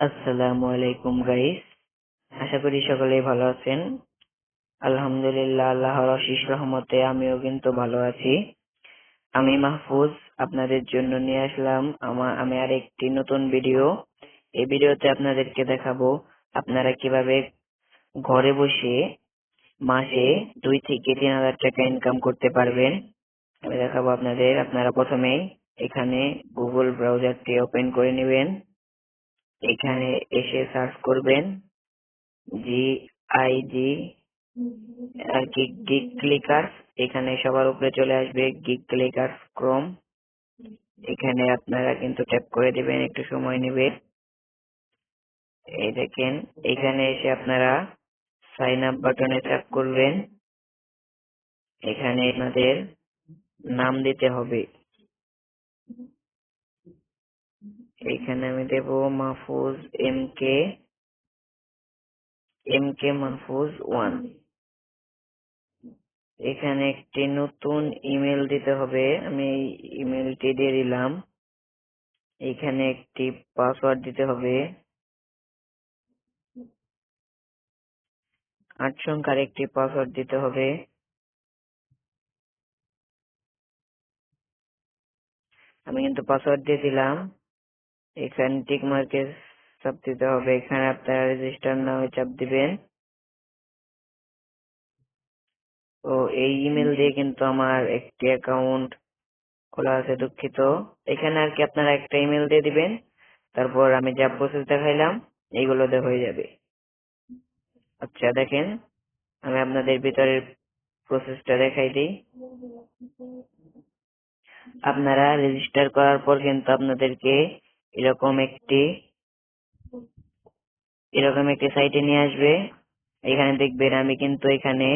আসসালামু আলাইকুম গাইস, আশা করি সকলেই ভালো আছেন। আলহামদুলিল্লাহ, আল্লাহর অশেষ রহমতে আমিও কিন্তু ভালো আছি। আমি মাহফুজ আপনাদের জন্য নিয়ে আসলাম আমি আর একটি নতুন ভিডিও। এই ভিডিওতে আপনাদেরকে দেখাবো আপনারা কিভাবে ঘরে বসে মাসে 2 থেকে 3 হাজার টাকা ইনকাম করতে পারবেন। আমি দেখাবো আপনারা প্রথমেই এখানে গুগল ব্রাউজারটি ওপেন করে নেবেন। এখানে এসে সার্চ করবেন GIG আর কি গিগ ক্লিকার্স। এখানে সবার উপরে চলে আসবে গিগ ক্লিকার্স ক্রোম। এখানে আপনারা কিন্তু ট্যাপ করে দিবেন, একটু সময় নেবে। এই দেখেন, এখানে এসে আপনারা সাইন আপ বাটনে ট্যাপ করবেন। এখানে আপনাদের নাম দিতে হবে। এখানে আমি দেব মাহফুজ এম কে মাহফুজ 1। এখানে একটি নতুন ইমেল দিতে হবে, আমি এই ইমেলটি দিয়ে দিলাম। এখানে একটি পাসওয়ার্ড দিতে হবে, 8 সংখ্যার একটি পাসওয়ার্ড দিতে হবে। আমি কিন্তু পাসওয়ার্ড দিয়ে দিলাম। এখানে টিক মার্কে চাপ দিতে হবে। এখানে আপনারা রেজিস্টার নামে চাপ দিবেন। তো এই ইমেল দিয়ে কিন্তু আমার একটি অ্যাকাউন্ট খোলা আছে, দুঃখিত। এখানে আর কি আপনারা একটা ইমেল দিয়ে দিবেন, তারপর আমি যা প্রসেস দেখাইলাম এইগুলোতে হয়ে যাবে। আচ্ছা দেখেন, আমি আপনাদের ভিতরের প্রসেসটা দেখাই দিই। আপনারা রেজিস্টার করার পর কিন্তু আপনাদেরকে এরকম একটি সাইটে নিয়ে আসবে। এখানে দেখবেন আমি কিন্তু এখানে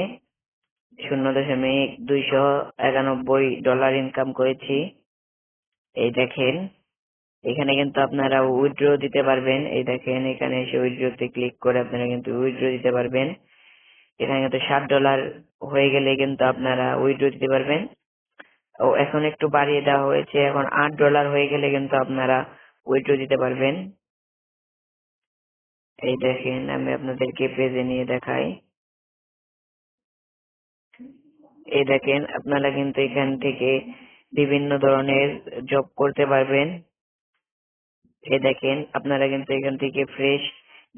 $0.291 ইনকাম করেছি। এই দেখেন, এখানে কিন্তু আপনারা উইথড্র দিতে পারবেন। এই দেখেন, এখানে এসে উইথড্রতে ক্লিক করে আপনারা কিন্তু উইথড্র দিতে পারবেন। এখানে কিন্তু $60 হয়ে গেলে কিন্তু আপনারা উইথড্র দিতে পারবেন। ও এখন একটু বাড়িয়ে দেওয়া হয়েছে, এখন $8 হয়ে গেলে কিন্তু আপনারা উইথড্র দিতে পারবেন। এই দেখেন, আমি আপনাদেরকে পেজে নিয়ে দেখাই। এই দেখেন, আপনারা কিন্তু এখান থেকে বিভিন্ন ধরনের জব করতে পারবেন। এই দেখেন, আপনারা কিন্তু এখান থেকে ফ্রেশ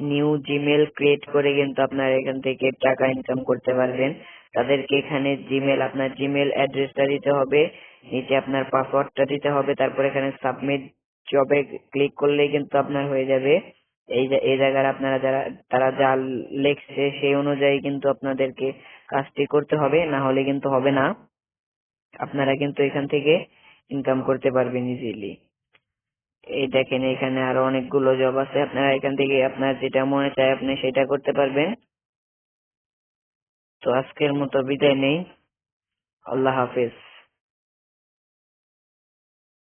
নিউ জিমেল ক্রিয়েট করে কিন্তু আপনারা এখান থেকে টাকা ইনকাম করতে পারবেন। তাদেরকে এখানে আপনার জিমেল অ্যাড্রেসটা দিতে হবে, নিচে আপনার পাসওয়ার্ডটা দিতে হবে, তারপর এখানে সাবমিট জবে ক্লিক করলেই কিন্তু আপনার হয়ে যাবে। এই জায়গার আপনারা তারা যা লেখছে সেই অনুযায়ী কিন্তু আপনাদেরকে কাজটি করতে হবে, না হলে কিন্তু হবে না। আপনারা কিন্তু এখান থেকে ইনকাম করতে পারবেন ইজিলি। এই দেখেন, এখানে আরো অনেকগুলো জব আছে, আপনারা এখান থেকে আপনার যেটা মনে চায় আপনি সেটা করতে পারবেন। তো আজকের মতো বিদায় নেই, আল্লাহ হাফেজ।